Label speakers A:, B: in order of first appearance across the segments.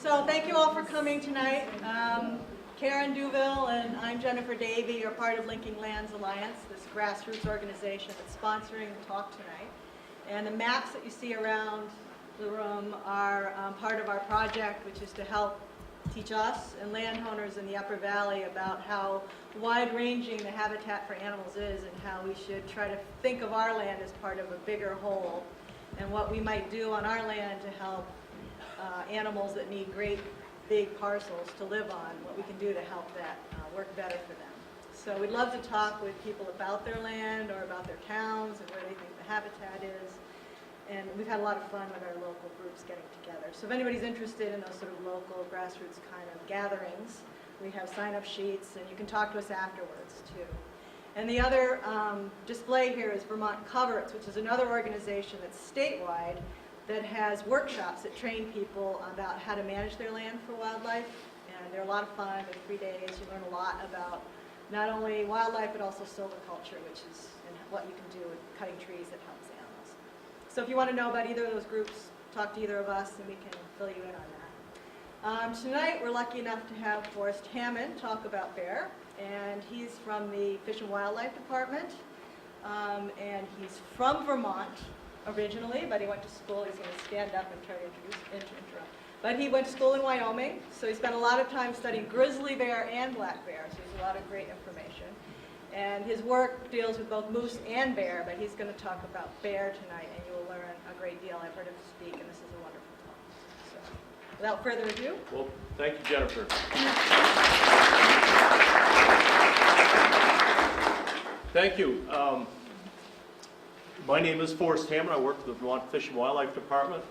A: So thank you all for coming tonight. Karen Duville and I'm Jennifer Davey are part of Linking Lands Alliance, this grassroots organization that's sponsoring the talk tonight. And the maps that you see around the room are part of our project, which is to help teach us and landowners in the Upper Valley about how wide-ranging the habitat for animals is and how we should try to think of our land as part of a bigger whole and what we might do on our land to help animals that need great big parcels to live on, what we can do to help that work better for them. So we'd love to talk with people about their land or about their towns and where they think the habitat is. And we've had a lot of fun with our local groups getting together. So if anybody's interested in those sort of local grassroots kind of gatherings, we have sign-up sheets and you can talk to us afterwards too. And the other display here is Vermont Coverts, which is another organization that's statewide that has workshops that train people about how to manage their land for wildlife. And they're a lot of fun. They're 3 days. You learn a lot about not only wildlife, but also silviculture, which is what you can do with cutting trees that helps animals. So if you want to know about either of those groups, talk to either of us and we can fill you in on that. Tonight we're lucky enough to have Forrest Hammond talk about bear. And he's from the Fish and Wildlife Department. And he's from Vermont originally, but he went to school. He's going to stand up and try to interrupt. But he went to school in Wyoming, so he spent a lot of time studying grizzly bear and black bear, so he has a lot of great information. And his work deals with both moose and bear, but he's going to talk about bear tonight, and you will learn a great deal. I've heard him speak, and this is a wonderful talk. So, without further ado.
B: Well, thank you, Jennifer. Thank you. My name is Forrest Hammond. I work for the Vermont Fish and Wildlife Department.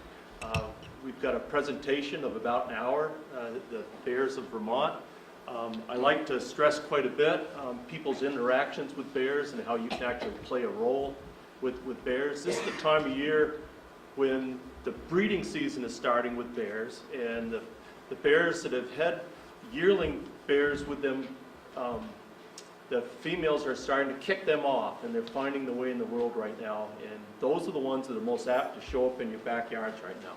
B: We've got a presentation of about an hour, the bears of Vermont. I like to stress quite a bit people's interactions with bears and how you can actually play a role with bears. This is the time of year when the breeding season is starting with bears, and the bears that have had yearling bears with them, the females are starting to kick them off, and they're finding the way in the world right now. And those are the ones that are most apt to show up in your backyards right now.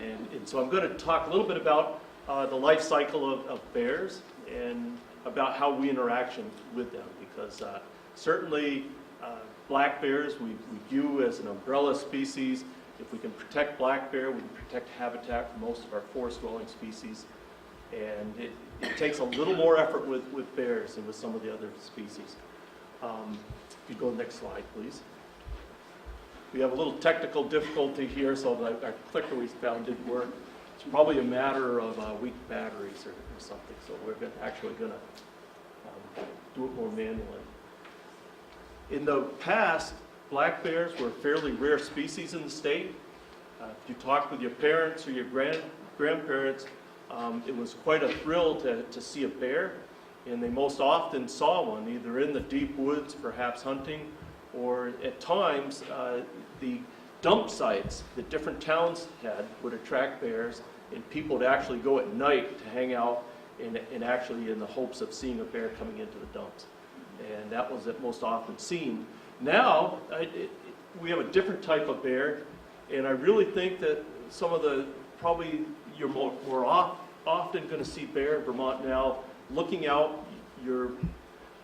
B: And so I'm going to talk a little bit about the life cycle of bears and about how we interact with them, because certainly black bears we view as an umbrella species. If we can protect black bear, we can protect habitat for most of our forest-dwelling species. And it takes a little more effort with bears than with some of the other species. If you go to the next slide, please. We have a little technical difficulty here, so our clicker we found didn't work. It's probably a matter of weak batteries or something, so we're actually going to do it more manually. In the past, black bears were a fairly rare species in the state. If you talk with your parents or your grandparents, it was quite a thrill to see a bear, and they most often saw one either in the deep woods, perhaps hunting, or at times the dump sites that different towns had would attract bears, and people would actually go at night to hang out and actually in the hopes of seeing a bear coming into the dumps. And that was most often seen. Now, we have a different type of bear, and I really think that some of the, probably you're more often going to see bear in Vermont now looking out your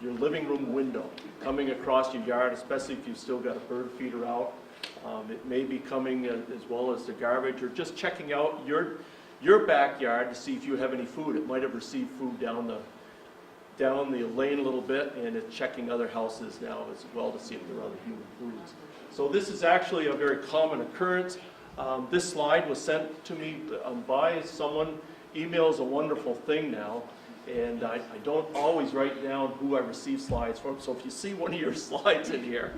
B: living room window, coming across your yard, especially if you've still got a bird feeder out. It may be coming as well as the garbage, or just checking out your backyard to see if you have any food. It might have received food down the lane a little bit, and it's checking other houses now as well to see if there are other human foods. So this is actually a very common occurrence. This slide was sent to me by someone. Email is a wonderful thing now, and I don't always write down who I receive slides from, so if you see one of your slides in here,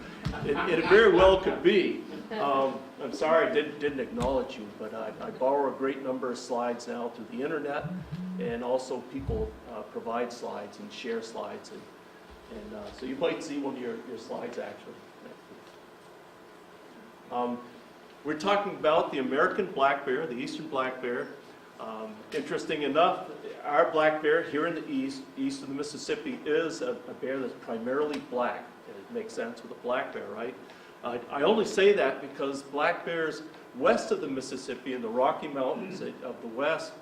B: it very well could be. I'm sorry I didn't acknowledge you, but I borrow a great number of slides now through the internet, and also people provide slides and share slides, and so you might see one of your slides actually. We're talking about the American black bear, the eastern black bear. Interesting enough, our black bear here in the east of the Mississippi, is a bear that's primarily black. It makes sense with a black bear, right? I only say that because black bears west of the Mississippi in the Rocky Mountains of the west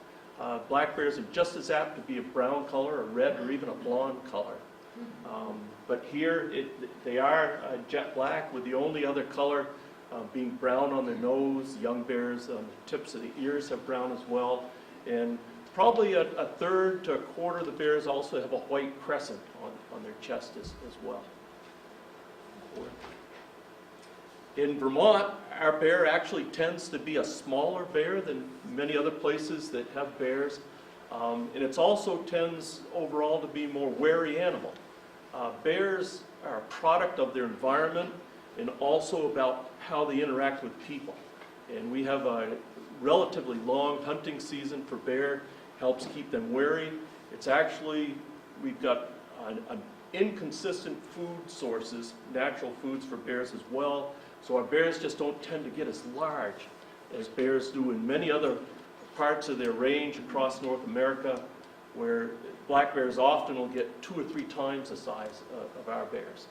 B: Black bears are just as apt to be a brown color, a red, or even a blonde color. But here, they are jet black, with the only other color being brown on their nose. Young bears on the tips of the ears have brown as well. And probably a third to a quarter of the bears also have a white crescent on their chest as well. In Vermont, our bear actually tends to be a smaller bear than many other places that have bears. And it also tends overall to be a more wary animal. Bears are a product of their environment and also about how they interact with people. And we have a relatively long hunting season for bear, helps keep them wary. It's actually, we've got an inconsistent food sources, natural foods for bears as well. So our bears just don't tend to get as large as bears do in many other parts of their range across North America, where black bears often will get 2 or 3 times the size of our bears.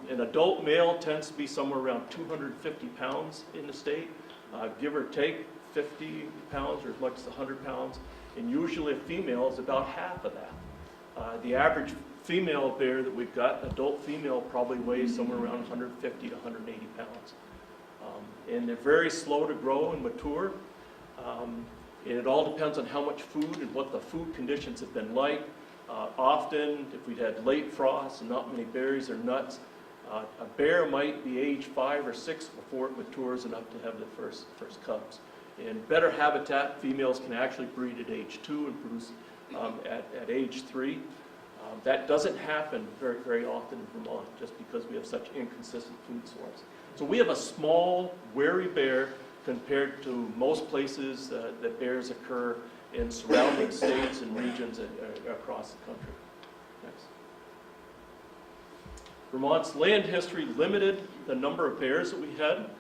B: An adult male tends to be somewhere around 250 pounds in the state, give or take 50 pounds or as much as 100 pounds, and usually a female is about half of that. The average female bear that we've got, adult female, probably weighs somewhere around 150 to 180 pounds. And they're very slow to grow and mature. And it all depends on how much food and what the food conditions have been like. Often, if we'd had late frost and not many berries or nuts, a bear might be age 5 or 6 before it matures enough to have the first cubs. In better habitat, females can actually breed at age 2 and produce at age 3. That doesn't happen very, very often in Vermont, just because we have such inconsistent food source. So we have a small, wary bear compared to most places that bears occur in surrounding states and regions across the country. Next. Vermont's land history limited the number of bears that we had.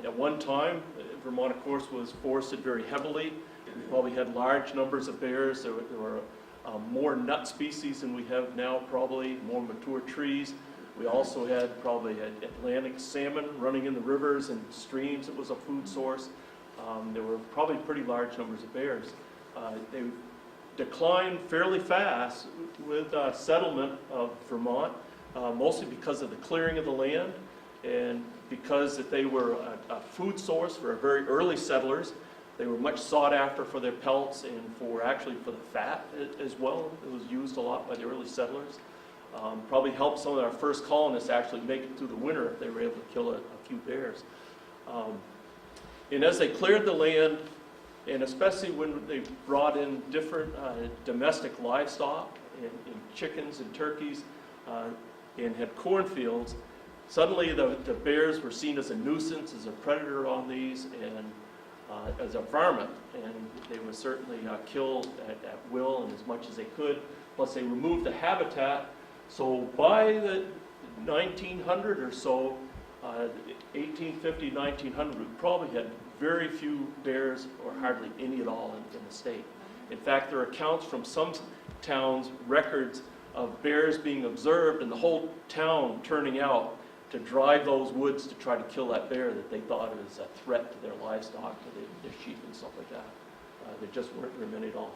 B: At one time, Vermont, of course, was forested very heavily. We probably had large numbers of bears. There were more nut species than we have now, probably, more mature trees. We also had probably Atlantic salmon running in the rivers and streams. It was a food source. There were probably pretty large numbers of bears. They declined fairly fast with settlement of Vermont, mostly because of the clearing of the land and because that they were a food source for very early settlers. They were much sought after for their pelts and for the fat as well. It was used a lot by the early settlers. Probably helped some of our first colonists actually make it through the winter if they were able to kill a few bears. And as they cleared the land, and especially when they brought in different domestic livestock and chickens and turkeys and had cornfields, suddenly the bears were seen as a nuisance, as a predator on these, and as a varmint, and they were certainly killed at will and as much as they could. Plus they removed the habitat. So by the 1900 or so, 1850, 1900, we probably had very few bears or hardly any at all in the state. In fact, there are accounts from some towns, records of bears being observed and the whole town turning out to drive those woods to try to kill that bear that they thought was a threat to their livestock, to their sheep and stuff like that. There just weren't very many at all.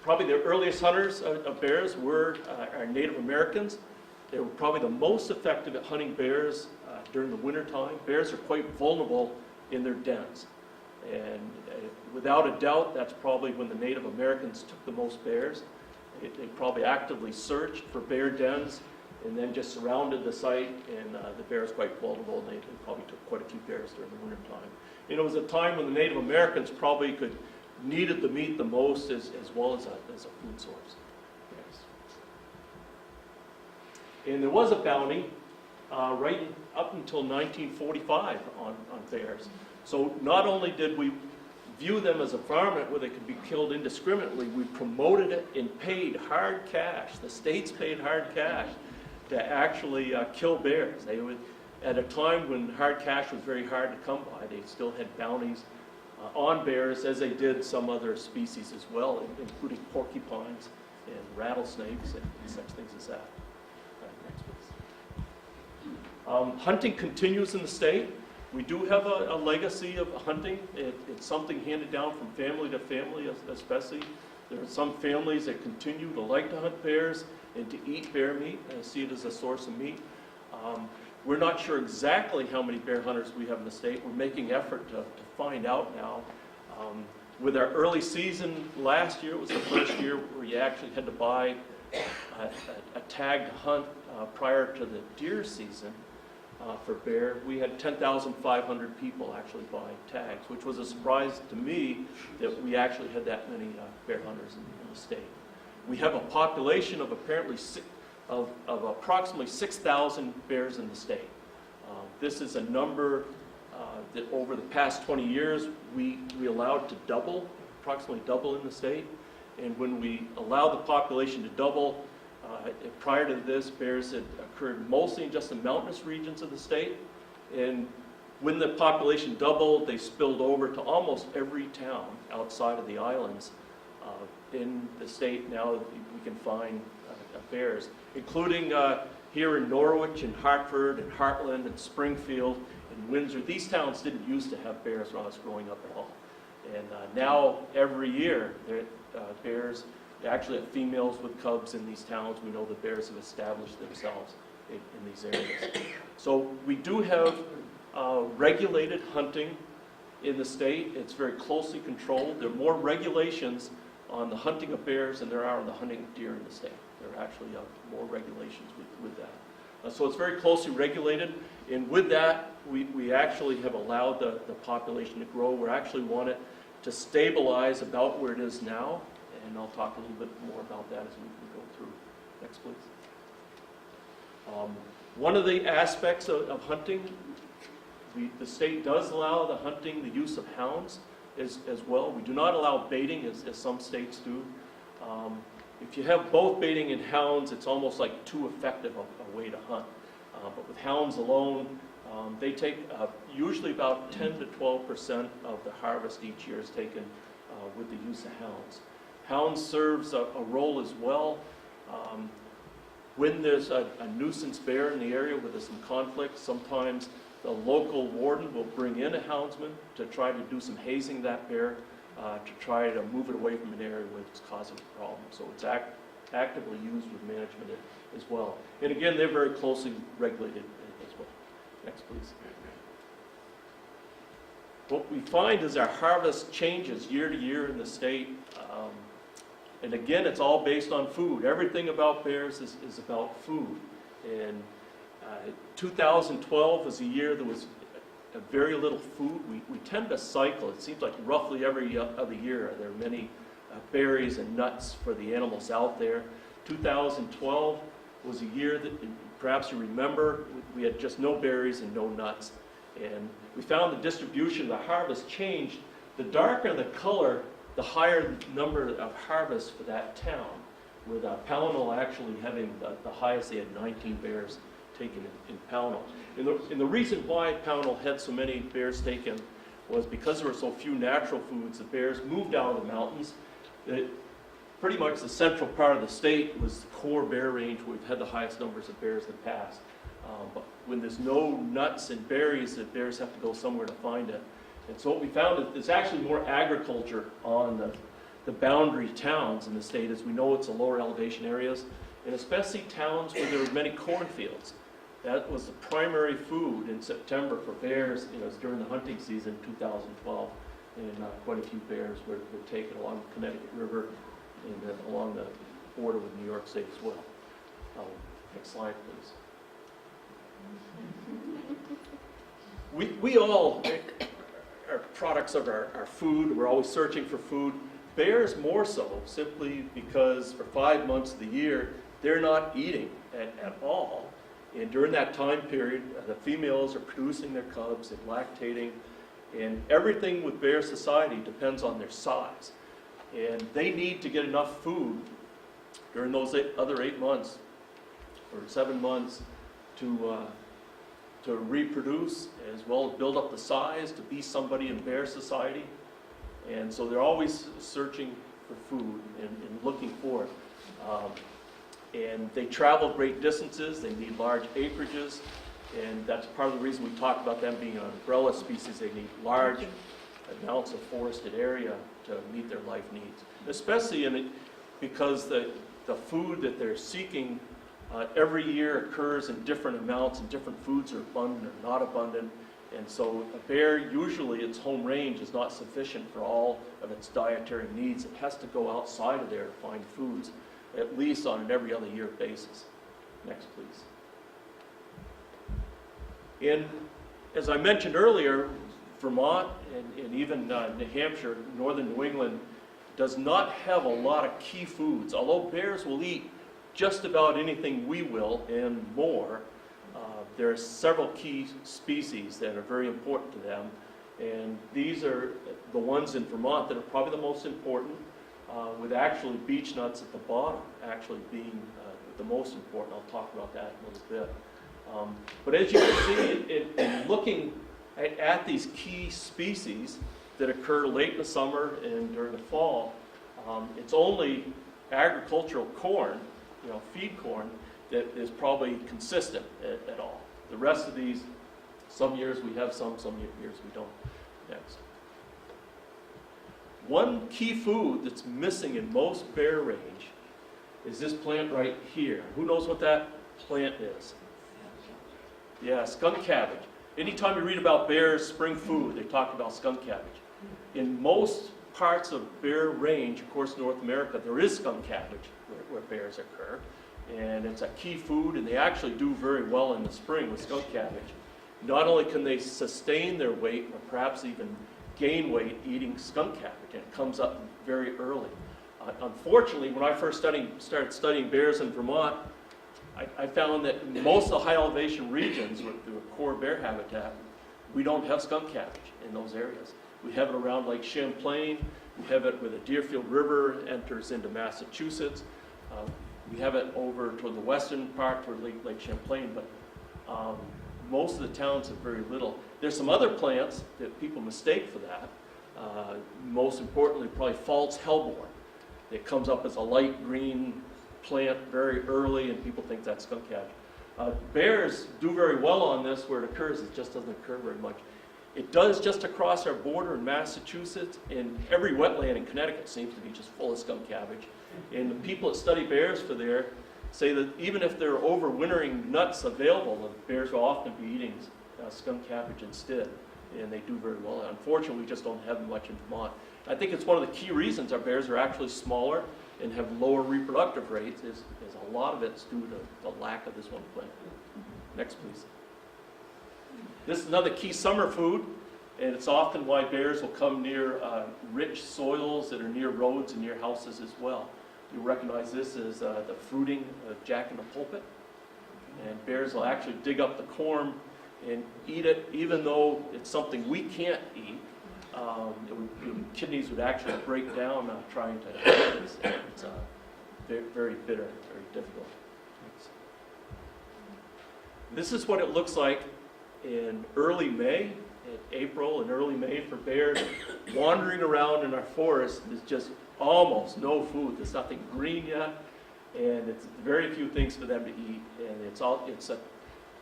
B: Probably the earliest hunters of bears were our Native Americans. They were probably the most effective at hunting bears during the winter time. Bears are quite vulnerable in their dens. And without a doubt, that's probably when the Native Americans took the most bears. They probably actively searched for bear dens and then just surrounded the site, and the bear is quite vulnerable, and they probably took quite a few bears during the winter time. And it was a time when the Native Americans probably needed the meat the most as well as a food source. Yes. And there was a bounty right up until 1945 on bears. So not only did we view them as a varmint where they could be killed indiscriminately, we promoted it and paid hard cash. The states paid hard cash to actually kill bears. They would, at a time when hard cash was very hard to come by, they still had bounties on bears, as they did some other species as well, including porcupines and rattlesnakes and such things as that. Next, please. Hunting continues in the state. We do have a legacy of hunting. It's something handed down from family to family, especially. There are some families that continue to like to hunt bears and to eat bear meat and see it as a source of meat. We're not sure exactly how many bear hunters we have in the state. We're making effort to find out now. With our early season last year, it was the first year where you actually had to buy a tag to hunt prior to the deer season for bear. We had 10,500 people actually buy tags, which was a surprise to me that we actually had that many bear hunters in the state. We have a population of approximately 6,000 bears in the state. This is a number that over the past 20 years we allowed to double, approximately double in the state. And when we allowed the population to double, prior to this, bears had occurred mostly in just the mountainous regions of the state. And when the population doubled, they spilled over to almost every town outside of the islands in the state. Now we can find bears, including here in Norwich and Hartford and Heartland and Springfield and Windsor. These towns didn't used to have bears when I was growing up at all. And now every year, bears actually have females with cubs in these towns. We know that bears have established themselves in these areas. So we do have regulated hunting in the state. It's very closely controlled. There are more regulations on the hunting of bears than there are on the hunting of deer in the state. There are actually more regulations with that. So it's very closely regulated, and with that, we actually have allowed the population to grow. We actually want it to stabilize about where it is now, and I'll talk a little bit more about that as we go through. Next, please. One of the aspects of hunting, the state does allow the hunting, the use of hounds as well. We do not allow baiting as some states do. If you have both baiting and hounds, it's almost like too effective a way to hunt. But with hounds alone, they take usually about 10 to 12% of the harvest each year is taken with the use of hounds. Hounds serves a role as well. When there's a nuisance bear in the area where there's some conflict, sometimes the local warden will bring in a houndsman to try to do some hazing of that bear, to try to move it away from an area where it's causing a problem. So it's actively used with management as well. And again, they're very closely regulated as well. Next, please. What we find is our harvest changes year to year in the state. And again, it's all based on food. Everything about bears is about food. And 2012 was a year there was very little food. We tend to cycle. It seems like roughly every other year there are many berries and nuts for the animals out there. 2012 was a year that perhaps you remember, we had just no berries and no nuts. And we found the distribution of the harvest changed. The darker the color, the higher number of harvests for that town, with Pownell actually having the highest. They had 19 bears taken in Pownell. And the reason why Pownell had so many bears taken was because there were so few natural foods. The bears moved out of the mountains. Pretty much the central part of the state was the core bear range where we've had the highest numbers of bears in the past. But when there's no nuts and berries, the bears have to go somewhere to find it. And so what we found is there's actually more agriculture on the boundary towns in the state. As we know, it's the lower elevation areas, and especially towns where there were many cornfields. That was the primary food in September for bears. It was during the hunting season, 2012, and quite a few bears were taken along the Connecticut River and then along the border with New York State as well. Next slide, please. We all are products of our food. We're always searching for food. Bears more so, simply because for 5 months of the year, they're not eating at all. And during that time period, the females are producing their cubs and lactating. And everything with bear society depends on their size. And they need to get enough food during those other 8 months or 7 months to reproduce, as well as build up the size to be somebody in bear society. And so they're always searching for food and looking for it. And they travel great distances. They need large acreages. And that's part of the reason we talk about them being an umbrella species. They need large amounts of forested area to meet their life needs, especially because the food that they're seeking every year occurs in different amounts, and different foods are abundant or not abundant. And so a bear, usually its home range is not sufficient for all of its dietary needs. It has to go outside of there to find foods, at least on an every other year basis. Next, please. As I mentioned earlier, Vermont and even New Hampshire, northern New England, does not have a lot of key foods. Although bears will eat just about anything we will and more, there are several key species that are very important to them. And these are the ones in Vermont that are probably the most important, with actually beech nuts at the bottom actually being the most important. I'll talk about that in a little bit. But as you can see, in looking at these key species that occur late in the summer and during the fall, it's only agricultural corn, feed corn, that is probably consistent at all. The rest of these, some years we have some years we don't. Next. One key food that's missing in most bear range is this plant right here. Who knows what that plant is? Yeah, skunk cabbage. Anytime you read about bears' spring food, they talk about skunk cabbage. In most parts of bear range, of course, North America, there is skunk cabbage where bears occur. And it's a key food, and they actually do very well in the spring with skunk cabbage. Not only can they sustain their weight, but perhaps even gain weight eating skunk cabbage, and it comes up very early. Unfortunately, when I first started studying bears in Vermont, I found that most of the high elevation regions with the core bear habitat, we don't have skunk cabbage in those areas. We have it around Lake Champlain. We have it where the Deerfield River enters into Massachusetts. We have it over toward the western part, toward Lake Champlain, but most of the towns have very little. There's some other plants that people mistake for that. Most importantly, probably false hellebore. It comes up as a light green plant very early, and people think that's skunk cabbage. Bears do very well on this. Where it occurs, it just doesn't occur very much. It does just across our border in Massachusetts, and every wetland in Connecticut seems to be just full of skunk cabbage. And the people that study bears for there say that even if there are overwintering nuts available, the bears will often be eating skunk cabbage instead, and they do very well. Unfortunately, we just don't have much in Vermont. I think it's one of the key reasons our bears are actually smaller and have lower reproductive rates is a lot of it's due to the lack of this one plant. Next, please. This is another key summer food, and it's often why bears will come near rich soils that are near roads and near houses as well. You recognize this as the fruiting jack in the pulpit. And bears will actually dig up the corn and eat it, even though it's something we can't eat. Kidneys would actually break down trying to eat this. It's very bitter, very difficult. This is what it looks like in early May, in April and early May for bears wandering around in our forest. There's just almost no food. There's nothing green yet, and it's very few things for them to eat. And it's a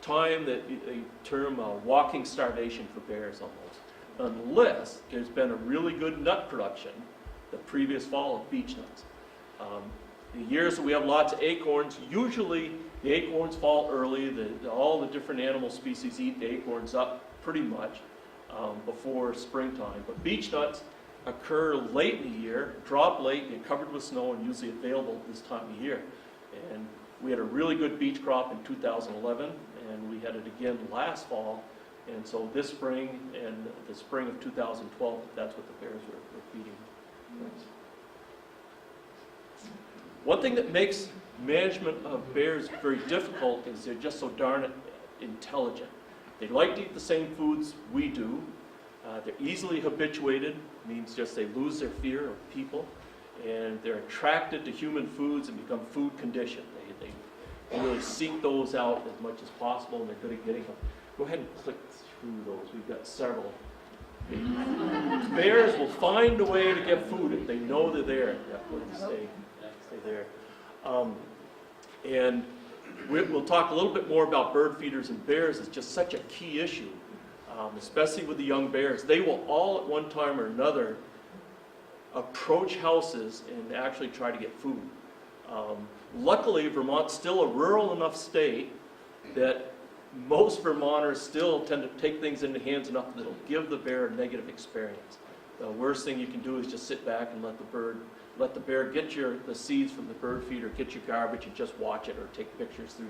B: time that they term walking starvation for bears almost, unless there's been a really good nut production the previous fall of beech nuts. The years that we have lots of acorns, usually the acorns fall early. All the different animal species eat the acorns up pretty much before springtime. But beech nuts occur late in the year, drop late, get covered with snow, and usually available this time of year. And we had a really good beech crop in 2011, and we had it again last fall. And so this spring and the spring of 2012, that's what the bears were feeding. One thing that makes management of bears very difficult is they're just so darn intelligent. They like to eat the same foods we do. They're easily habituated, means just they lose their fear of people, and they're attracted to human foods and become food conditioned. They really seek those out as much as possible, and they're good at getting them. Go ahead and click through those. We've got several. Bears will find a way to get food if they know they're there. Stay there. And We'll talk a little bit more about bird feeders and bears. It's just such a key issue, especially with the young bears. They will all at one time or another approach houses and actually try to get food. Luckily, Vermont's still a rural enough state that most Vermonters still tend to take things into hands enough that it'll give the bear a negative experience. The worst thing you can do is just sit back and let the bear get the seeds from the bird feeder, get your garbage, and just watch it or take pictures through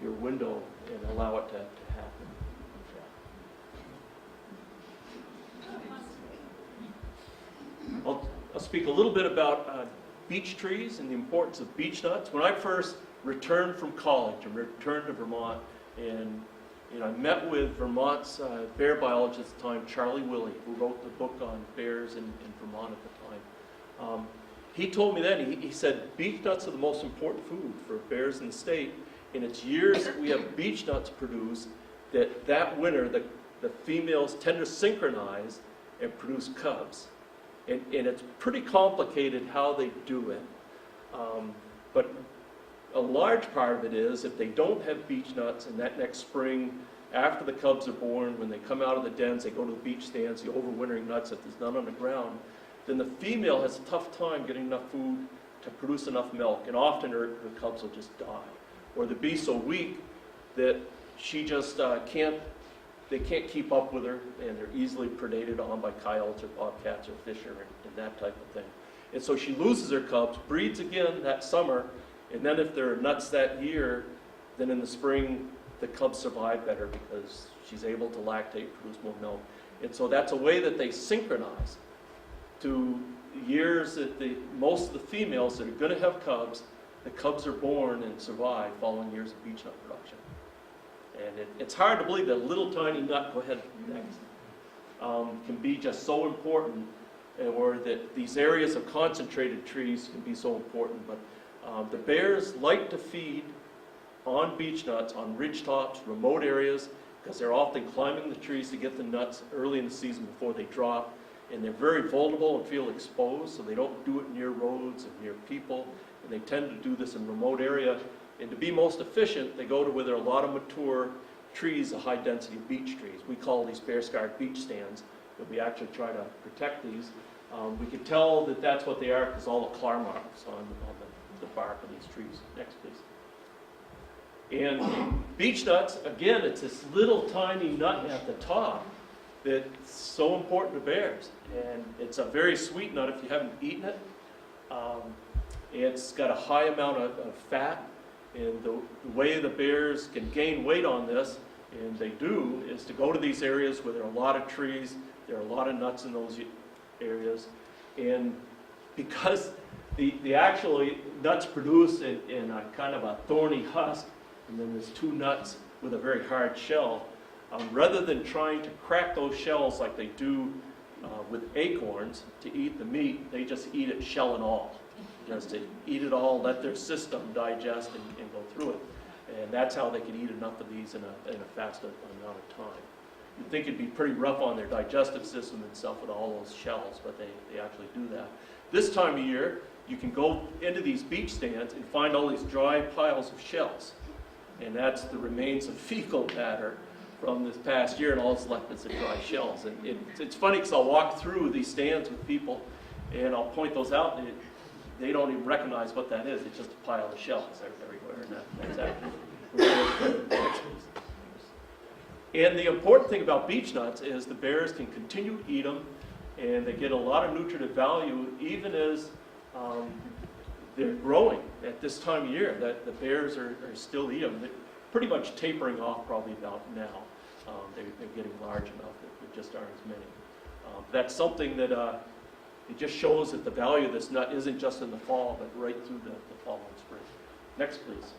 B: your window and allow it to happen. I'll speak a little bit about beech trees and the importance of beech nuts. When I first returned from college and returned to Vermont, and I met with Vermont's bear biologist at the time, Charlie Willey, who wrote the book on bears in Vermont at the time. He told me then, he said, beech nuts are the most important food for bears in the state. And it's years that we have beech nuts produced that winter the females tend to synchronize and produce cubs. And it's pretty complicated how they do it. But a large part of it is if they don't have beech nuts, and that next spring, after the cubs are born, when they come out of the dens, they go to the beech stands, the overwintering nuts, if there's none on the ground, then the female has a tough time getting enough food to produce enough milk, and often her cubs will just die. Or they'll be so weak that she just they can't keep up with her, and they're easily predated on by coyotes or bobcats or fisher and that type of thing. And so she loses her cubs, breeds again that summer, and then if there are nuts that year, then in the spring the cubs survive better because she's able to lactate, produce more milk. And so that's a way that they synchronize to years that most of the females that are going to have cubs, the cubs are born and survive following years of beech nut production. And it's hard to believe that a little tiny nut, go ahead next, can be just so important, or that these areas of concentrated trees can be so important. But the bears like to feed on beech nuts, on ridge tops, remote areas, because they're often climbing the trees to get the nuts early in the season before they drop. And they're very vulnerable and feel exposed, so they don't do it near roads and near people. And they tend to do this in remote area. And to be most efficient, they go to where there are a lot of mature trees, a high density of beech trees. We call these bear-scarred beech stands, and we actually try to protect these. We can tell that that's what they are because all the claw marks on the bark of these trees. Next, please. And beech nuts, again, it's this little tiny nut at the top that's so important to bears. And it's a very sweet nut if you haven't eaten it. It's got a high amount of fat. And the way the bears can gain weight on this, and they do, is to go to these areas where there are a lot of trees, there are a lot of nuts in those areas. And because the actually nuts produce in a kind of a thorny husk, and then there's two nuts with a very hard shell, rather than trying to crack those shells like they do with acorns to eat the meat, they just eat it shell and all. Just to eat it all, let their system digest and go through it. And that's how they can eat enough of these in a fast amount of time. You'd think it'd be pretty rough on their digestive system and stuff with all those shells, but they actually do that. This time of year, you can go into these beech stands and find all these dry piles of shells. And that's the remains of fecal matter from this past year, and all that's left is the dry shells. And it's funny because I'll walk through these stands with people, and I'll point those out, and they don't even recognize what that is. It's just a pile of shells everywhere, and that's actually. And the important thing about beech nuts is the bears can continue to eat them, and they get a lot of nutritive value even as they're growing at this time of year. That the bears are still eating them. They're pretty much tapering off probably about now. They're getting large enough that there just aren't as many. That's something that it just shows that the value of this nut isn't just in the fall, but right through the fall and spring. Next, please.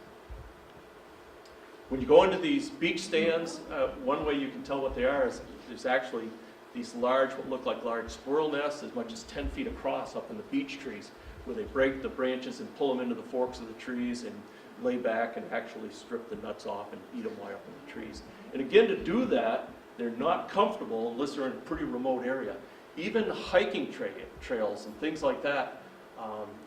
B: When you go into these beech stands, one way you can tell what they are is there's actually these large, what look like large squirrel nests, as much as 10 feet across up in the beech trees, where they break the branches and pull them into the forks of the trees and lay back and actually strip the nuts off and eat them while up in the trees. And again, to do that, they're not comfortable unless they're in a pretty remote area. Even hiking trails and things like that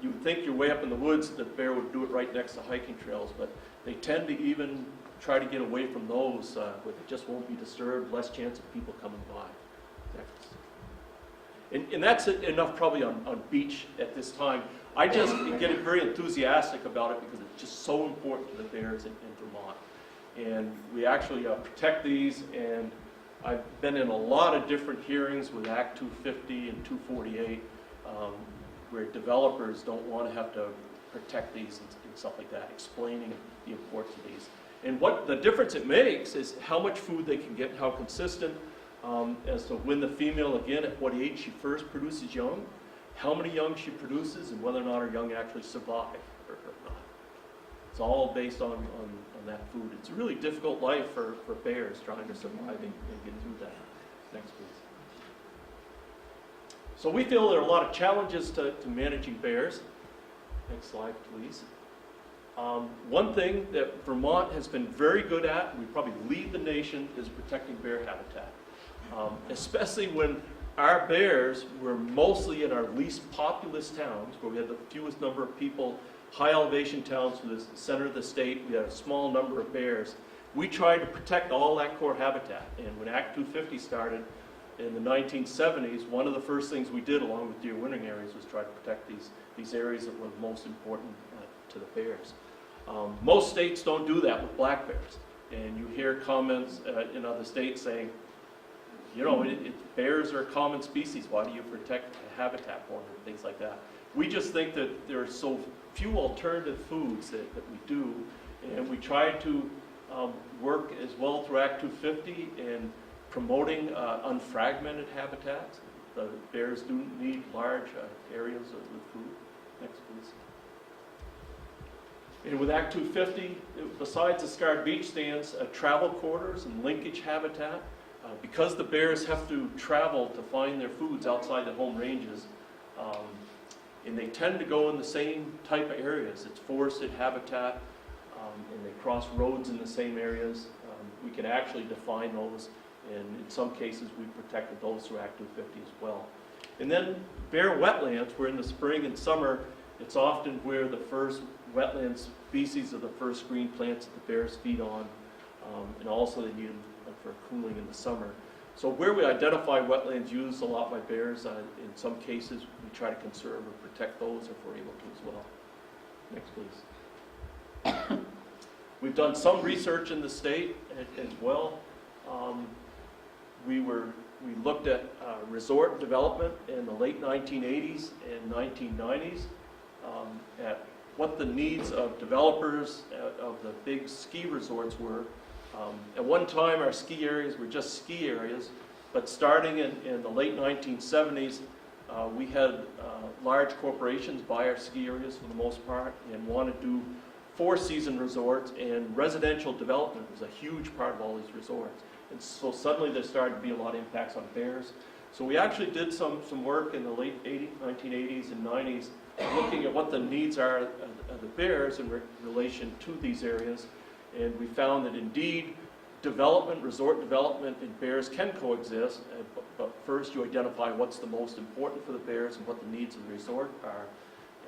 B: You would think you're way up in the woods that bear would do it right next to hiking trails, but they tend to even try to get away from those where they just won't be disturbed, less chance of people coming by. Next. And that's enough probably on beach at this time. I just get very enthusiastic about it because it's just so important to the bears in Vermont. And we actually protect these, and I've been in a lot of different hearings with Act 250 and 248 where developers don't want to have to protect these and stuff like that, explaining the importance of these. And what the difference it makes is how much food they can get, how consistent, as to when the female, again, at what age she first produces young, how many young she produces, and whether or not her young actually survive or not. It's all based on that food. It's a really difficult life for bears trying to survive and get through that. Next, please. So we feel there are a lot of challenges to managing bears. Next slide, please. One thing that Vermont has been very good at, and we probably lead the nation, is protecting bear habitat. Especially when our bears were mostly in our least populous towns, where we had the fewest number of people, high elevation towns in the center of the state, we had a small number of bears. We tried to protect all that core habitat, and when Act 250 started in the 1970s, one of the first things we did along with deer wintering areas was try to protect these areas that were most important to the bears. Most states don't do that with black bears, and you hear comments in other states saying, you know, bears are a common species, why do you protect habitat for them, and things like that. We just think that there are so few alternative foods that we do, and we try to work as well through Act 250 and promoting unfragmented habitats. The bears do need large areas of food. Next, please. And with Act 250, besides the scarred beach stands, travel corridors and linkage habitat. Because the bears have to travel to find their foods outside the home ranges, and they tend to go in the same type of areas. It's forested habitat, and they cross roads in the same areas. We can actually define those, and in some cases we protected those through Act 250 as well. And then bear wetlands, where in the spring and summer, it's often where the first wetland species of the first green plants that the bears feed on, and also they need them for cooling in the summer. So where we identify wetlands used a lot by bears, in some cases we try to conserve or protect those if we're able to as well. Next, please. We've done some research in the state as well. We looked at resort development in the late 1980s and 1990s, at what the needs of developers of the big ski resorts were. At one time, our ski areas were just ski areas, but starting in the late 1970s, we had large corporations buy our ski areas for the most part and want to do four-season resorts, and residential development was a huge part of all these resorts. And so suddenly there started to be a lot of impacts on bears. So we actually did some work in the late 1980s and 90s looking at what the needs are of the bears in relation to these areas. And we found that indeed development, resort development, and bears can coexist, but first you identify what's the most important for the bears and what the needs of the resort are.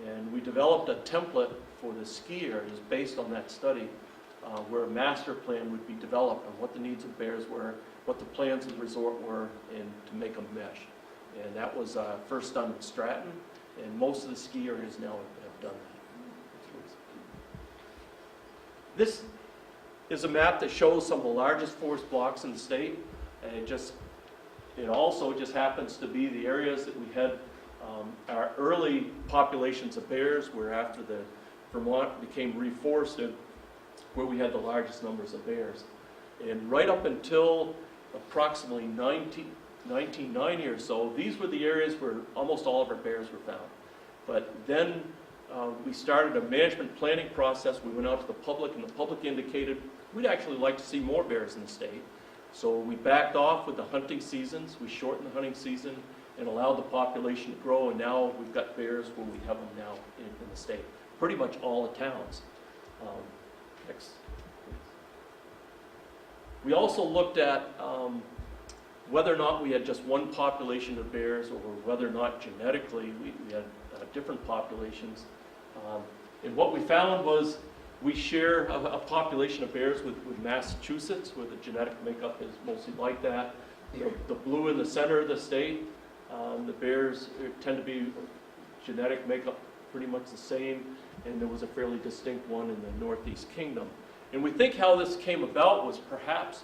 B: And we developed a template for the ski areas based on that study, where a master plan would be developed on what the needs of bears were, what the plans of the resort were, and to make them mesh. And that was first done in Stratton, and most of the ski areas now have done that. This is a map that shows some of the largest forest blocks in the state, and it also just happens to be the areas that we had our early populations of bears, where after the Vermont became reforested, where we had the largest numbers of bears. And right up until approximately 1990 or so, these were the areas where almost all of our bears were found. But then we started a management planning process. We went out to the public, and the public indicated we'd actually like to see more bears in the state. So we backed off with the hunting seasons. We shortened the hunting season and allowed the population to grow, and now we've got bears where we have them now in the state. Pretty much all the towns. Next. We also looked at whether or not we had just one population of bears or whether or not genetically we had different populations. And what we found was we share a population of bears with Massachusetts, where the genetic makeup is mostly like that. The blue in the center of the state, the bears tend to be genetic makeup pretty much the same, and there was a fairly distinct one in the Northeast Kingdom. And we think how this came about was perhaps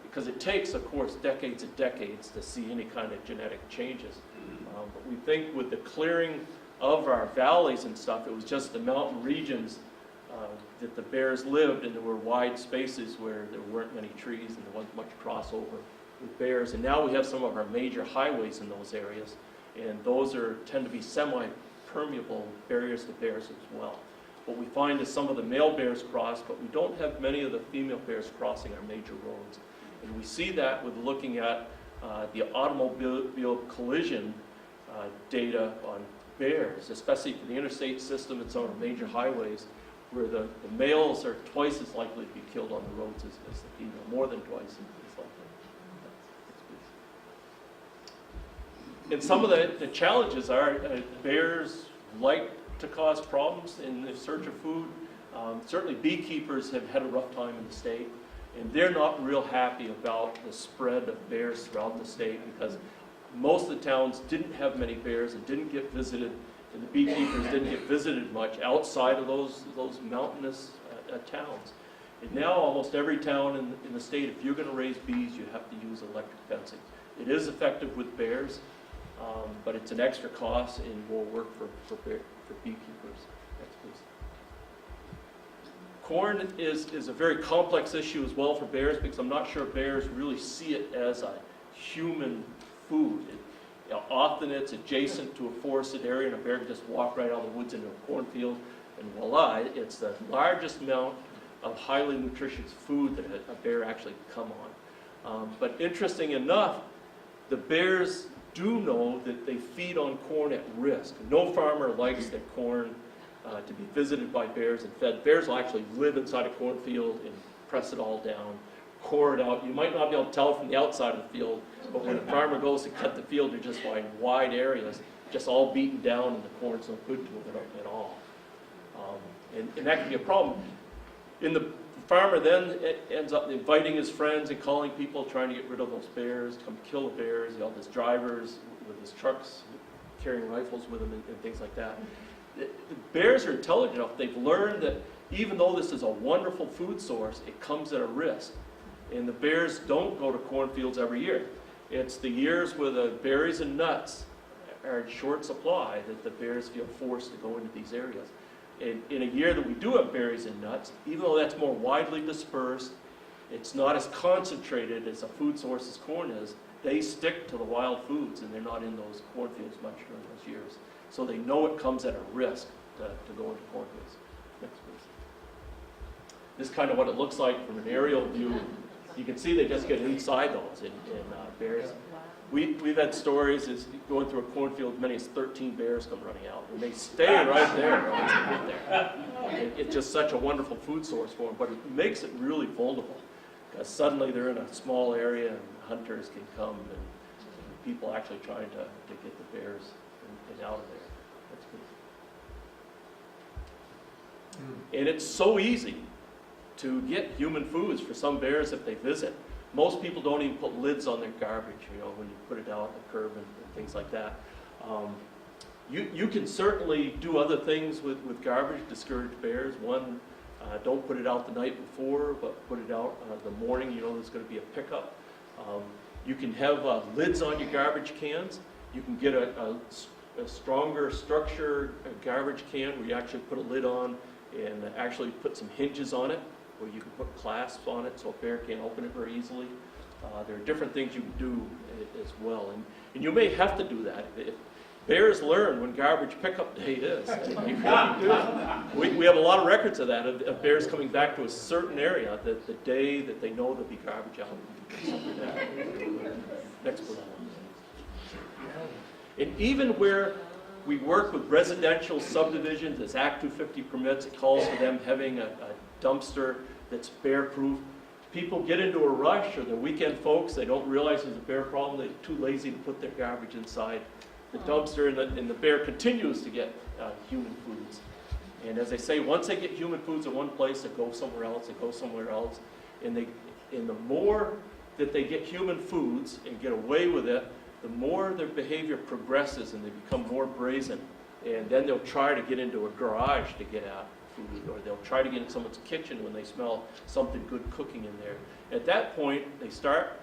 B: because it takes, of course, decades and decades to see any kind of genetic changes. But we think with the clearing of our valleys and stuff, it was just the mountain regions that the bears lived, and there were wide spaces where there weren't many trees and there wasn't much crossover with bears. And now we have some of our major highways in those areas, and those tend to be semi-permeable barriers to bears as well. What we find is some of the male bears cross, but we don't have many of the female bears crossing our major roads. And we see that with looking at the automobile collision data on bears, especially for the interstate system and some of the major highways, where the males are twice as likely to be killed on the roads as the female, more than twice as likely. And some of the challenges are bears like to cause problems in the search of food. Certainly beekeepers have had a rough time in the state, and they're not real happy about the spread of bears throughout the state, because most of the towns didn't have many bears and didn't get visited, and the beekeepers didn't get visited much outside of those mountainous towns. And now almost every town in the state, if you're going to raise bees, you have to use electric fencing. It is effective with bears, but it's an extra cost and more work for beekeepers. Next, please. Corn is a very complex issue as well for bears, because I'm not sure bears really see it as a human food. Often it's adjacent to a forested area, and a bear can just walk right out of the woods into a cornfield, and voila, it's the largest amount of highly nutritious food that a bear actually can come on. But interesting enough, the bears do know that they feed on corn at risk. No farmer likes their corn to be visited by bears and fed. Bears will actually live inside a cornfield and press it all down, core it out. You might not be able to tell from the outside of the field, but when a farmer goes to cut the field, they're just wide areas, just all beaten down, and the corn's no good to them at all. And that can be a problem. And the farmer then ends up inviting his friends and calling people, trying to get rid of those bears, come kill the bears. You know, there's drivers with his trucks carrying rifles with them and things like that. The bears are intelligent enough. They've learned that even though this is a wonderful food source, it comes at a risk. And the bears don't go to cornfields every year. It's the years where the berries and nuts are in short supply that the bears feel forced to go into these areas. And in a year that we do have berries and nuts, even though that's more widely dispersed, it's not as concentrated as a food source as corn is, they stick to the wild foods, and they're not in those cornfields much during those years. So they know it comes at a risk to go into cornfields. Next, please. This is kind of what it looks like from an aerial view. You can see they just get inside those in bears. We've had stories is going through a cornfield, many as 13 bears come running out, and they stay right there once they get there. It's just such a wonderful food source for them, but it makes it really vulnerable, because suddenly they're in a small area and hunters can come and people actually trying to get the bears and out of there. That's good. And it's so easy to get human foods for some bears if they visit. Most people don't even put lids on their garbage, when you put it out on the curb and things like that. You can certainly do other things with garbage, discourage bears. One, don't put it out the night before, but put it out the morning, there's going to be a pickup. You can have lids on your garbage cans. You can get a stronger structure garbage can where you actually put a lid on and actually put some hinges on it, where you can put clasps on it so a bear can't open it very easily. There are different things you can do as well. And you may have to do that. If bears learn when garbage pickup day is. We have a lot of records of that, of bears coming back to a certain area the day that they know there'll be garbage out. Next please. And even where we work with residential subdivisions, as Act 250 permits, it calls for them having a dumpster that's bear-proof. people get into a rush, or the weekend folks, they don't realize there's a bear problem, they're too lazy to put their garbage inside the dumpster, and the bear continues to get human foods. And as I say, once they get human foods in one place, they go somewhere else, and the more that they get human foods and get away with it, the more their behavior progresses and they become more brazen. And then they'll try to get into a garage to get at food, or they'll try to get in someone's kitchen when they smell something good cooking in there. At that point, they start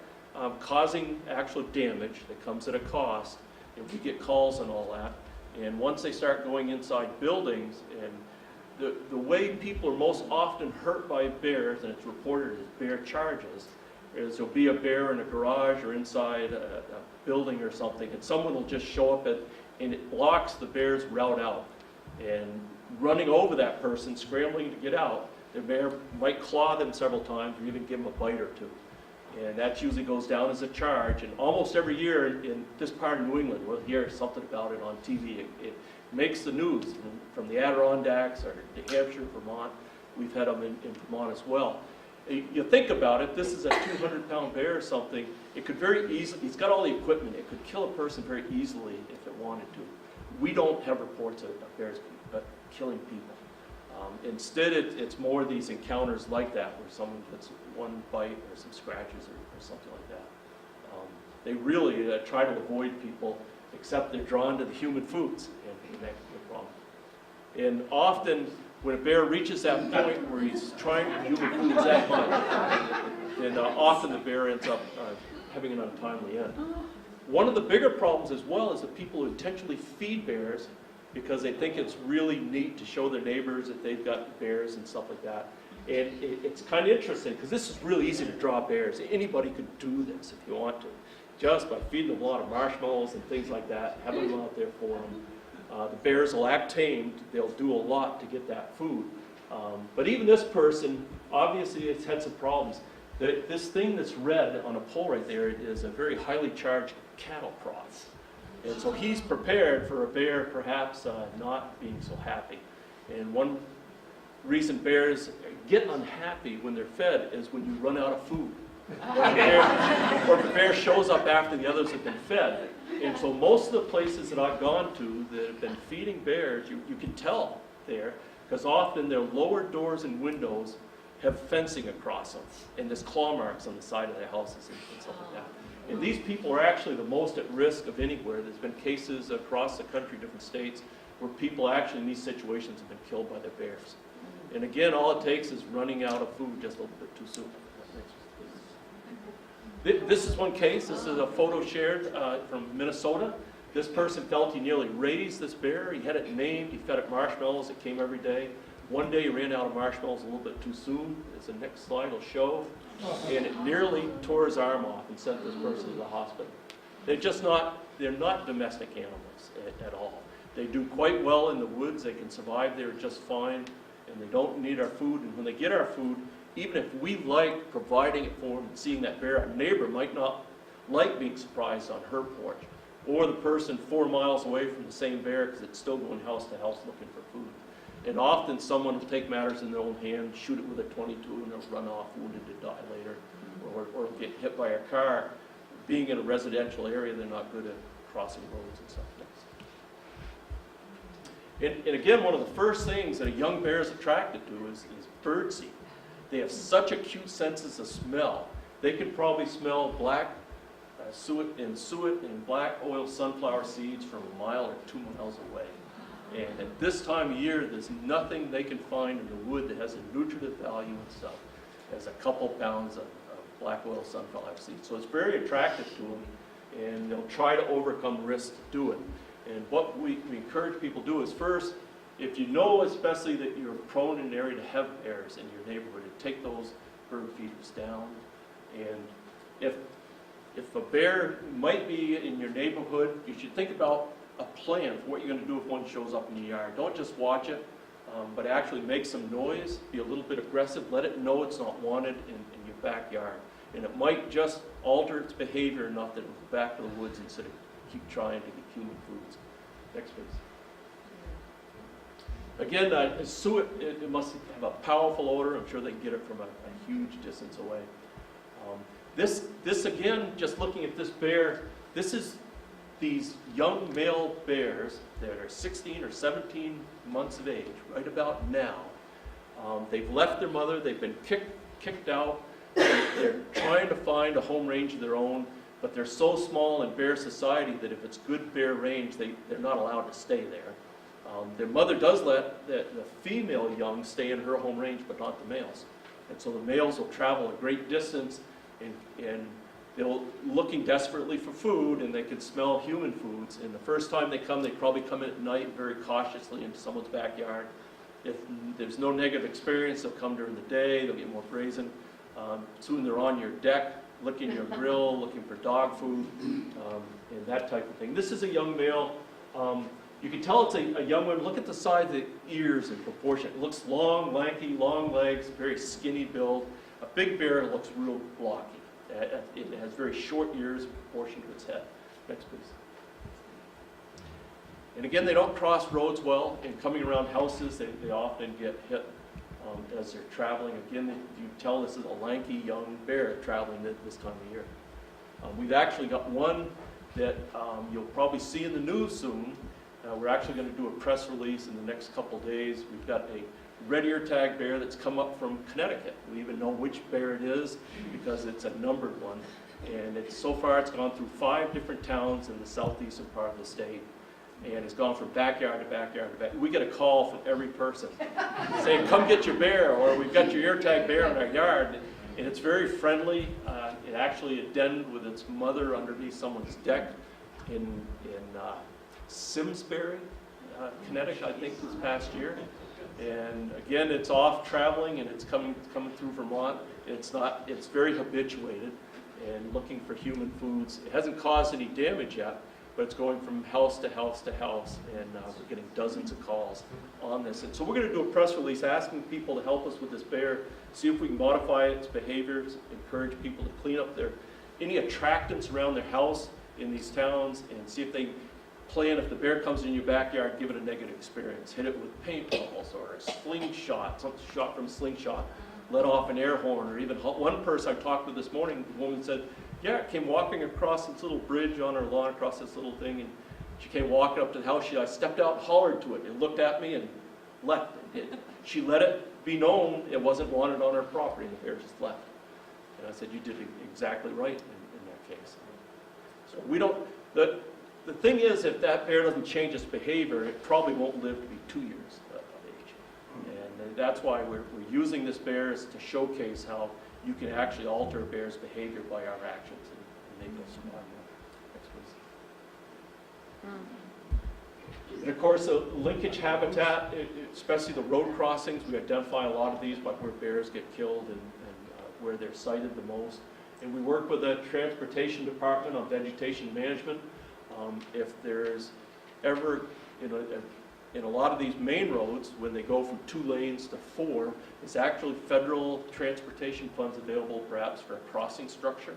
B: causing actual damage that comes at a cost, and we get calls and all that. And once they start going inside buildings, and the way people are most often hurt by bears, and it's reported as bear charges, is there'll be a bear in a garage or inside a building or something, and someone will just show up and it blocks the bear's route out. And running over that person, scrambling to get out, the bear might claw them several times or even give them a bite or two. And that usually goes down as a charge. And almost every year in this part of New England, we'll hear something about it on TV. It makes the news from the Adirondacks or New Hampshire, Vermont. We've had them in Vermont as well. You think about it, this is a 200-pound bear or something. It could very easily, it's got all the equipment, it could kill a person very easily if it wanted to. We don't have reports of bears killing people. Instead, it's more these encounters like that, where someone gets one bite or some scratches or something like that. They really try to avoid people, except they're drawn to the human foods, and that's the problem. And often, when a bear reaches that point where he's trying human foods that much, then often the bear ends up having an untimely end. One of the bigger problems as well is that people intentionally feed bears because they think it's really neat to show their neighbors that they've got bears and stuff like that. And it's kind of interesting because this is really easy to draw bears. Anybody could do this if you want to, just by feeding them a lot of marshmallows and things like that, having them out there for them. The bears will act tamed. They'll do a lot to get that food. But even this person, obviously, has had some problems. This thing that's red on a pole right there is a very highly charged cattle cross. And so he's prepared for a bear perhaps not being so happy. And one reason bears get unhappy when they're fed is when you run out of food. Or if the bear shows up after the others have been fed. And so most of the places that I've gone to that have been feeding bears, you can tell there, because often their lower doors and windows have fencing across them, and there's claw marks on the side of their houses and stuff like that. And these people are actually the most at risk of anywhere. There's been cases across the country, different states, where people actually in these situations have been killed by their bears. And again, all it takes is running out of food just a little bit too soon. This is one case. This is a photo shared from Minnesota. This person felt he nearly raised this bear. He had it named. He fed it marshmallows. It came every day. One day he ran out of marshmallows a little bit too soon, as the next slide will show, and it nearly tore his arm off and sent this person to the hospital. They're not domestic animals at all. They do quite well in the woods. They can survive there just fine, and they don't need our food. And when they get our food, even if we like providing it for them and seeing that bear, our neighbor might not like being surprised on her porch, or the person 4 miles away from the same bear because it's still going house to house looking for food. And often someone will take matters in their own hands, shoot it with a .22, and they'll run off wounded to die later, or get hit by a car. Being in a residential area, they're not good at crossing roads and stuff like that. And again, one of the first things that a young bear is attracted to is birdseed. They have such acute senses of smell. They can probably smell black suet and black oil sunflower seeds from 1 mile or 2 miles away. And at this time of year, there's nothing they can find in the wood that has a nutritive value and stuff as a couple pounds of black oil sunflower seeds. So it's very attractive to them, and they'll try to overcome risks to do it. And what we encourage people to do is first, if you know especially that you're prone in an area to have bears in your neighborhood, take those bird feeders down. And if a bear might be in your neighborhood, you should think about a plan for what you're going to do if one shows up in your yard. Don't just watch it, but actually make some noise, be a little bit aggressive, let it know it's not wanted in your backyard. And it might just alter its behavior enough that it will go back to the woods instead of keep trying to get human foods. Next, please. Again, suet, it must have a powerful odor. I'm sure they can get it from a huge distance away. This again, just looking at this bear, this is these young male bears that are 16 or 17 months of age, right about now. They've left their mother, they've been kicked out, they're trying to find a home range of their own, but they're so small in bear society that if it's good bear range, they're not allowed to stay there. Their mother does let the female young stay in her home range, but not the males. And so the males will travel a great distance, and they're looking desperately for food, and they can smell human foods. And the first time they probably come in at night very cautiously into someone's backyard. If there's no negative experience, they'll come during the day, they'll get more brazen. Soon they're on your deck, licking your grill, looking for dog food, and that type of thing. This is a young male. You can tell it's a young one. Look at the size of the ears in proportion. It looks long, lanky, long legs, very skinny build. A big bear looks real blocky. It has very short ears in proportion to its head. Next, please. And again, they don't cross roads well. And coming around houses, they often get hit as they're traveling. Again, you tell this is a lanky young bear traveling this time of year. We've actually got one that you'll probably see in the news soon. We're actually going to do a press release in the next couple days. We've got a red ear tag bear that's come up from Connecticut. We even know which bear it is because it's a numbered one. And so far it's gone through 5 different towns in the southeastern part of the state. And it's gone from backyard to backyard to backyard. We get a call from every person saying, come get your bear, or we've got your ear tag bear in our yard. And it's very friendly. It actually denned with its mother underneath someone's deck in Simsbury, Connecticut, I think, this past year. And again, it's off traveling, and it's coming through Vermont. It's very habituated and looking for human foods. It hasn't caused any damage yet, but it's going from house to house to house, and we're getting dozens of calls on this. And so we're going to do a press release asking people to help us with this bear, see if we can modify its behaviors, encourage people to clean up any attractants around their house in these towns, and see if they plan, if the bear comes in your backyard, give it a negative experience. Hit it with paintballs or a slingshot, something shot from a slingshot, let off an air horn, or even one person I talked with this morning, the woman said, yeah, it came walking across this little bridge on her lawn, across this little thing, and she came walking up to the house. I stepped out and hollered to it. It looked at me and left. She let it be known it wasn't wanted on her property, and the bear just left. And I said, you did exactly right in that case. So we don't, the thing is, if that bear doesn't change its behavior, it probably won't live to be 2 years of age. And that's why we're using this bear to showcase how you can actually alter a bear's behavior by our actions and make them survive. Next, please. And of course, the linkage habitat, especially the road crossings, we identify a lot of these by where bears get killed and where they're sighted the most. And we work with the transportation department on vegetation management. If there's ever, in a lot of these main roads, when they go from 2 lanes to 4, it's actually federal transportation funds available perhaps for a crossing structure.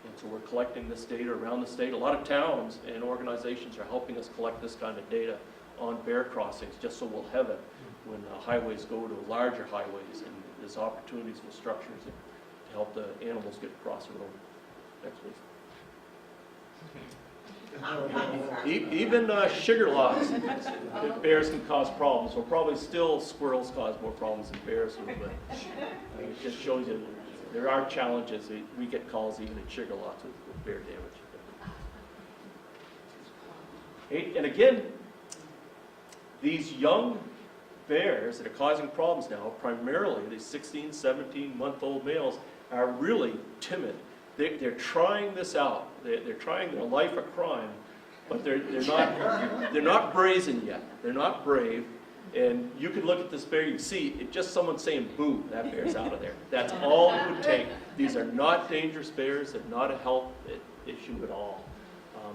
B: And so we're collecting this data around the state. A lot of towns and organizations are helping us collect this kind of data on bear crossings, just so we'll have it when highways go to larger highways and there's opportunities for structures to help the animals get across the road. Next, please. Even sugar lots, bears can cause problems. Well, probably still squirrels cause more problems than bears do, but it just shows you there are challenges. We get calls even at sugar lots with bear damage. And again, these young bears that are causing problems now, primarily these 16, 17-month-old males, are really timid. They're trying this out. They're trying their life of crime, but they're not brazen yet. They're not brave. And you can look at this bear, you see, it's just someone saying, boo, that bear's out of there. That's all it would take. These are not dangerous bears. They're not a health issue at all.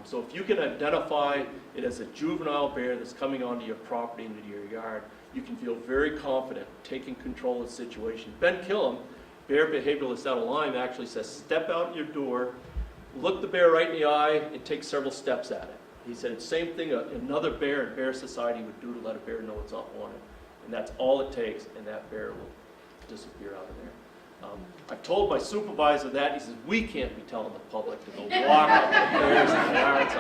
B: So if you can identify it as a juvenile bear that's coming onto your property, into your yard, you can feel very confident taking control of the situation. Ben Killam, bear behavioralist out of Lyme, actually says, step out your door, look the bear right in the eye, and take several steps at it. He said it's the same thing another bear in bear society would do to let a bear know it's not wanted. and that's all it takes, and that bear will disappear out of there. I've told my supervisor that. He says, we can't be telling the public to go walk out the bears in the yard.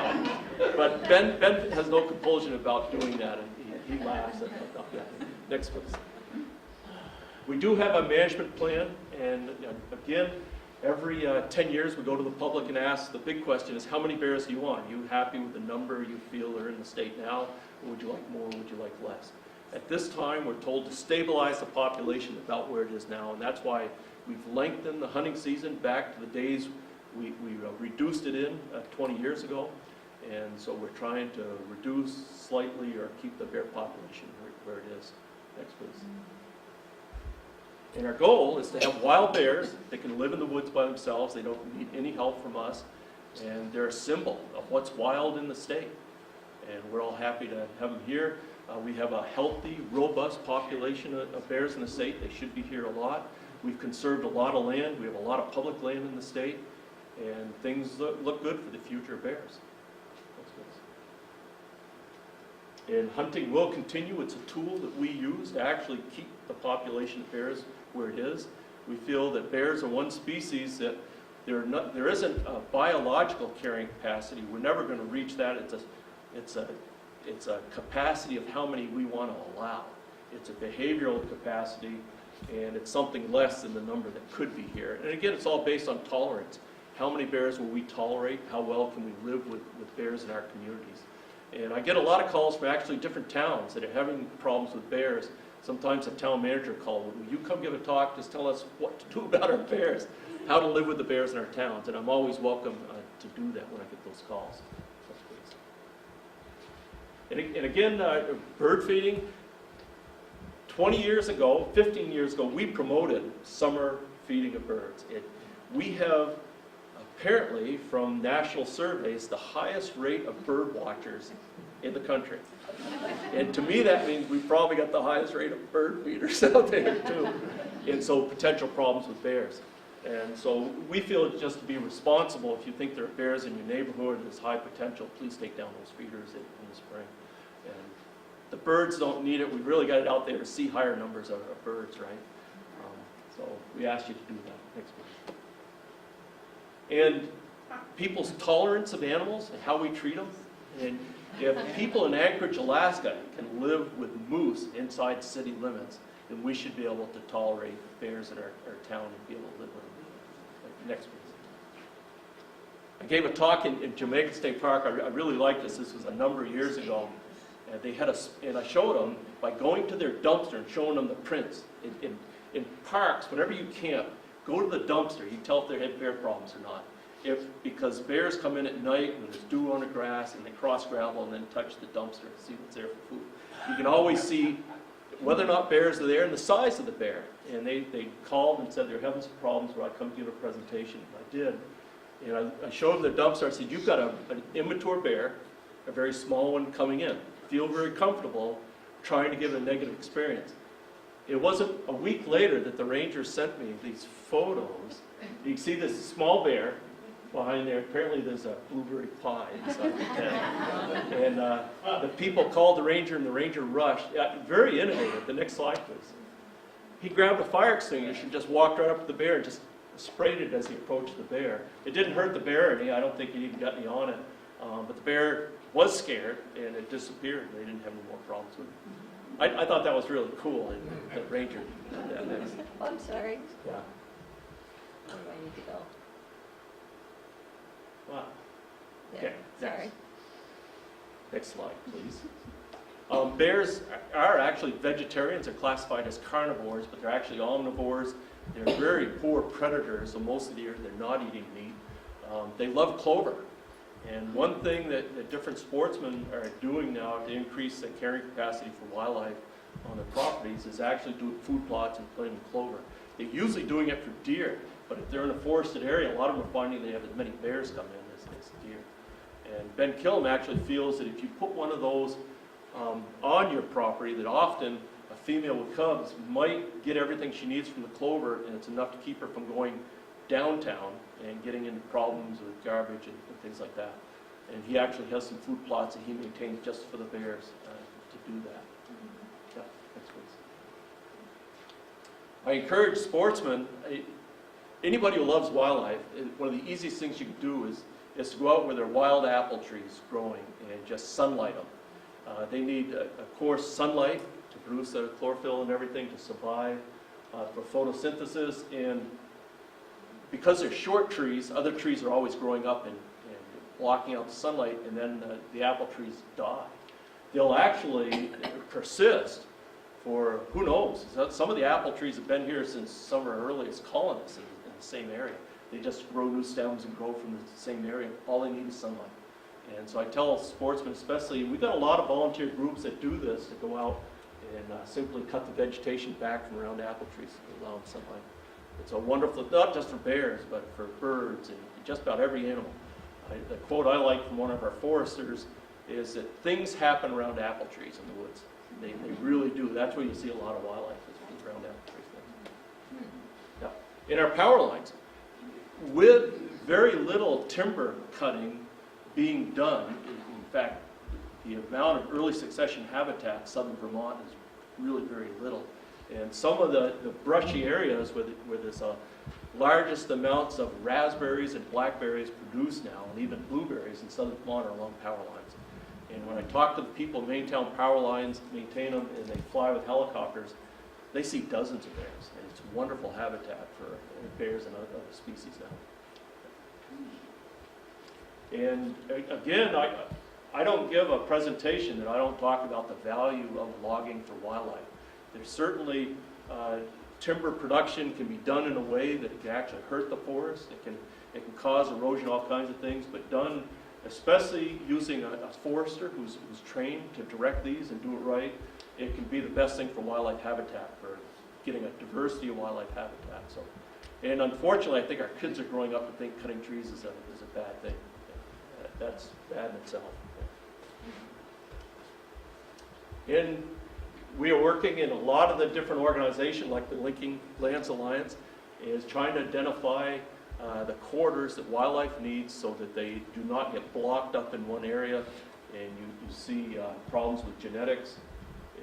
B: So. But Ben has no compulsion about doing that, and he laughs at that. Next, please. We do have a management plan, and again, every 10 years we go to the public and ask, the big question is, how many bears do you want? Are you happy with the number you feel are in the state now, or would you like more, or would you like less? At this time, we're told to stabilize the population about where it is now, and that's why we've lengthened the hunting season back to the days we reduced it in 20 years ago, and so we're trying to reduce slightly or keep the bear population where it is. Next, please. And our goal is to have wild bears that can live in the woods by themselves. They don't need any help from us, and they're a symbol of what's wild in the state, and we're all happy to have them here. We have a healthy, robust population of bears in the state. They should be here a lot. We've conserved a lot of land. We have a lot of public land in the state, and things look good for the future of bears. And hunting will continue. It's a tool that we use to actually keep the population of bears where it is. We feel that bears are one species that there isn't a biological carrying capacity. We're never going to reach that. It's a capacity of how many we want to allow. It's a behavioral capacity, and it's something less than the number that could be here. And again, it's all based on tolerance. How many bears will we tolerate? How well can we live with bears in our communities? And I get a lot of calls from actually different towns that are having problems with bears. Sometimes a town manager calls, will you come give a talk, just tell us what to do about our bears, how to live with the bears in our towns. And I'm always welcome to do that when I get those calls. And again, bird feeding, 20 years ago, 15 years ago, we promoted summer feeding of birds. We have apparently, from national surveys, the highest rate of bird watchers in the country. And to me, that means we've probably got the highest rate of bird feeders out there, too. And so potential problems with bears. And so we feel it's just to be responsible. If you think there are bears in your neighborhood, there's high potential, please take down those feeders in the spring. And the birds don't need it. We've really got it out there to see higher numbers of birds, right? So we ask you to do that. Next please. And people's tolerance of animals and how we treat them. And if people in Anchorage, Alaska can live with moose inside city limits, then we should be able to tolerate bears in our town and be able to live with them. Next, please. I gave a talk in Jamaica State Park. I really liked this. This was a number of years ago. And they had and I showed them by going to their dumpster and showing them the prints. In parks, whenever you camp, go to the dumpster. You can tell if they had bear problems or not. Because bears come in at night when there's dew on the grass and they cross gravel and then touch the dumpster to see what's there for food. You can always see whether or not bears are there and the size of the bear. And they called and said they're having some problems where I come give a presentation. I did. And I showed them the dumpster. I said, you've got an immature bear, a very small one coming in. Feel very comfortable trying to give a negative experience. It wasn't a week later that the ranger sent me these photos. You can see this small bear behind there. Apparently there's a blueberry pie inside the tent. And the people called the ranger and the ranger rushed. Very innovative. The next slide, please. He grabbed a fire extinguisher and just walked right up to the bear and just sprayed it as he approached the bear. It didn't hurt the bear any. I don't think it even got any on it. But the bear was scared and it disappeared. They didn't have any more problems with it. I thought that was really cool, and that ranger did that next.
C: Oh, I'm sorry.
B: Yeah.
C: Where do I need to go?
B: Wow.
C: There.
B: Okay,
C: Sorry.
B: Next slide, please. Bears are actually vegetarians. They're classified as carnivores, but they're actually omnivores. They're very poor predators, so most of the year they're not eating meat. They love clover. And one thing that different sportsmen are doing now to increase the carrying capacity for wildlife on their properties is actually doing food plots and planting clover. They're usually doing it for deer, but if they're in a forested area, a lot of them are finding they have as many bears come in as deer. And Ben Killam actually feels that if you put one of those on your property, that often a female with cubs might get everything she needs from the clover, and it's enough to keep her from going downtown and getting into problems with garbage and things like that. And he actually has some food plots that he maintains just for the bears to do that. Yeah, next please. I encourage sportsmen, anybody who loves wildlife, one of the easiest things you can do is to go out where there are wild apple trees growing and just sunlight them. They need, of course, sunlight to produce the chlorophyll and everything to survive, for photosynthesis, and because they're short trees, other trees are always growing up and blocking out the sunlight, and then the apple trees die. They'll actually persist for, who knows, some of the apple trees have been here since some of our earliest colonists in the same area. They just grow new stems and grow from the same area. All they need is sunlight. And so I tell sportsmen especially, we've got a lot of volunteer groups that do this, that go out and simply cut the vegetation back from around apple trees to allow them sunlight. It's a wonderful, not just for bears, but for birds and just about every animal. The quote I like from one of our foresters is that things happen around apple trees in the woods. They really do. That's where you see a lot of wildlife, is around apple trees. Yeah. In our power lines, with very little timber cutting being done, in fact, the amount of early succession habitat in southern Vermont is really very little. And some of the brushy areas where there's largest amounts of raspberries and blackberries produced now, and even blueberries in southern Vermont are along power lines. And when I talk to the people who maintain power lines, maintain them, and they fly with helicopters, they see dozens of bears. And it's wonderful habitat for bears and other species now. And again, I don't give a presentation that I don't talk about the value of logging for wildlife. There's certainly timber production can be done in a way that it can actually hurt the forest. It can cause erosion, all kinds of things, but done especially using a forester who's trained to direct these and do it right, it can be the best thing for wildlife habitat, for getting a diversity of wildlife habitat. So, and unfortunately, I think our kids are growing up and think cutting trees is a bad thing. That's bad in itself. And we are working in a lot of the different organizations, like the Linking Lands Alliance, is trying to identify the corridors that wildlife needs so that they do not get blocked up in one area, and you see problems with genetics,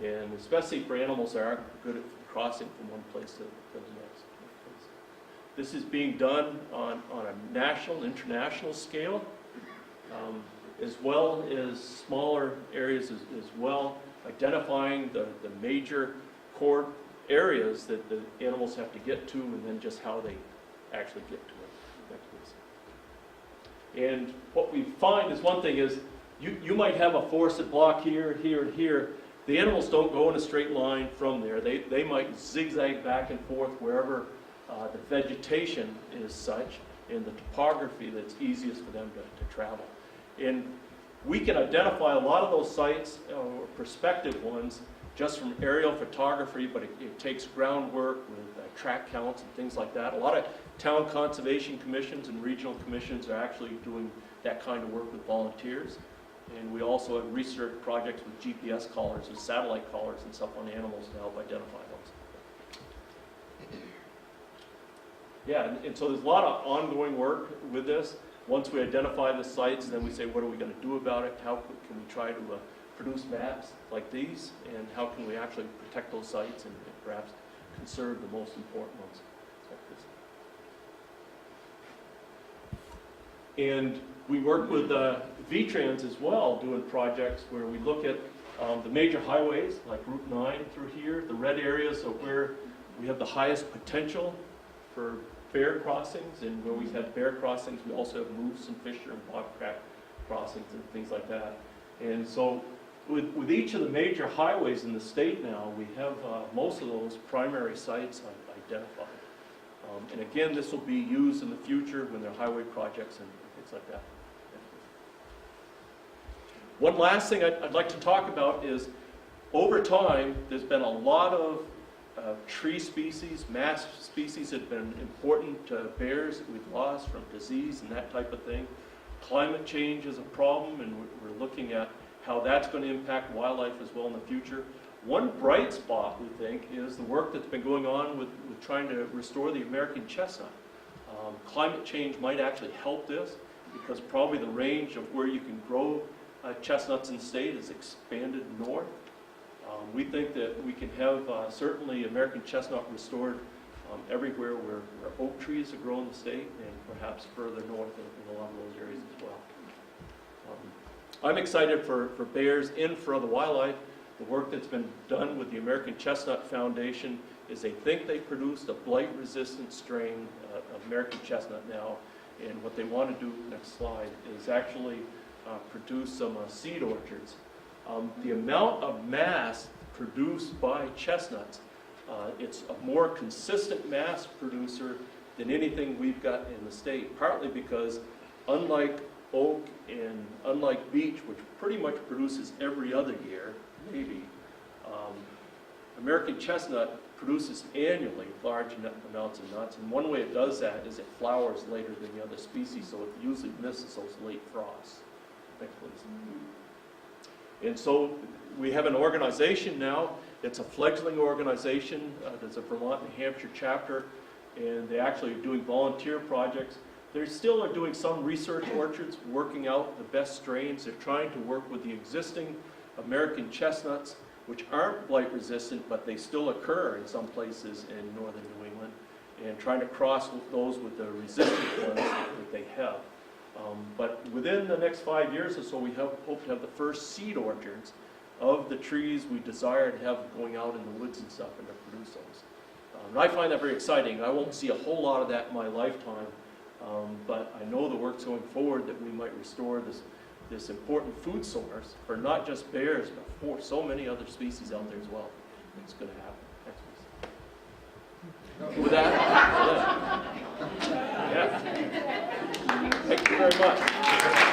B: and especially for animals that aren't good at crossing from one place to the next. This is being done on a national, international scale, as well as smaller areas as well, identifying the major core areas that the animals have to get to, and then just how they actually get to it. And what we find is, one thing is, you might have a forested block here, here, and here. The animals don't go in a straight line from there. They might zigzag back and forth wherever the vegetation is such, and the topography that's easiest for them to travel. And we can identify a lot of those sites, or prospective ones, just from aerial photography, but it takes groundwork with track counts and things like that. A lot of town conservation commissions and regional commissions are actually doing that kind of work with volunteers. And we also have research projects with GPS collars and satellite collars and stuff on animals to help identify those. Yeah, and so there's a lot of ongoing work with this. Once we identify the sites, then we say, what are we going to do about it? How can we try to produce maps like these? And how can we actually protect those sites and perhaps conserve the most important ones? And we work with V-Trans as well, doing projects where we look at the major highways, like Route 9 through here, the red areas of where we have the highest potential for bear crossings, and where we've had bear crossings, we also have moose and fisher and bobcat crossings and things like that. And so with each of the major highways in the state now, we have most of those primary sites identified. And again, this will be used in the future when there are highway projects and things like that. One last thing I'd like to talk about is, over time, there's been a lot of tree species, mass species that have been important to bears that we've lost from disease and that type of thing. Climate change is a problem, and we're looking at how that's going to impact wildlife as well in the future. One bright spot, we think, is the work that's been going on with trying to restore the American chestnut. Climate change might actually help this, because probably the range of where you can grow chestnuts in the state is expanded north. We think that we can have certainly American chestnut restored everywhere where oak trees are grown in the state, and perhaps further north in a lot of those areas as well. I'm excited for bears and for other wildlife. The work that's been done with the American Chestnut Foundation is they think they produced a blight-resistant strain of American chestnut now, and what they want to do, next slide, is actually produce some seed orchards. The amount of mass produced by chestnuts, it's a more consistent mass producer than anything we've got in the state, partly because unlike oak and unlike beech, which pretty much produces every other year, maybe, American chestnut produces annually large amounts of nuts, and one way it does that is it flowers later than the other species, so it usually misses those late frosts. Next, please. And so we have an organization now. It's a fledgling organization. There's a Vermont, New Hampshire chapter, and they actually are doing volunteer projects. They still are doing some research orchards, working out the best strains. They're trying to work with the existing American chestnuts, which aren't blight resistant, but they still occur in some places in northern New England, and trying to cross with those with the resistant ones that they have. But within the next 5 years or so, we hope to have the first seed orchards of the trees we desire to have going out in the woods and stuff, and to produce those. And I find that very exciting. I won't see a whole lot of that in my lifetime, but I know the work's going forward that we might restore this important food source for not just bears, but for so many other species out there as well. It's going to happen. Next, please. With that, yeah. Thank you very much.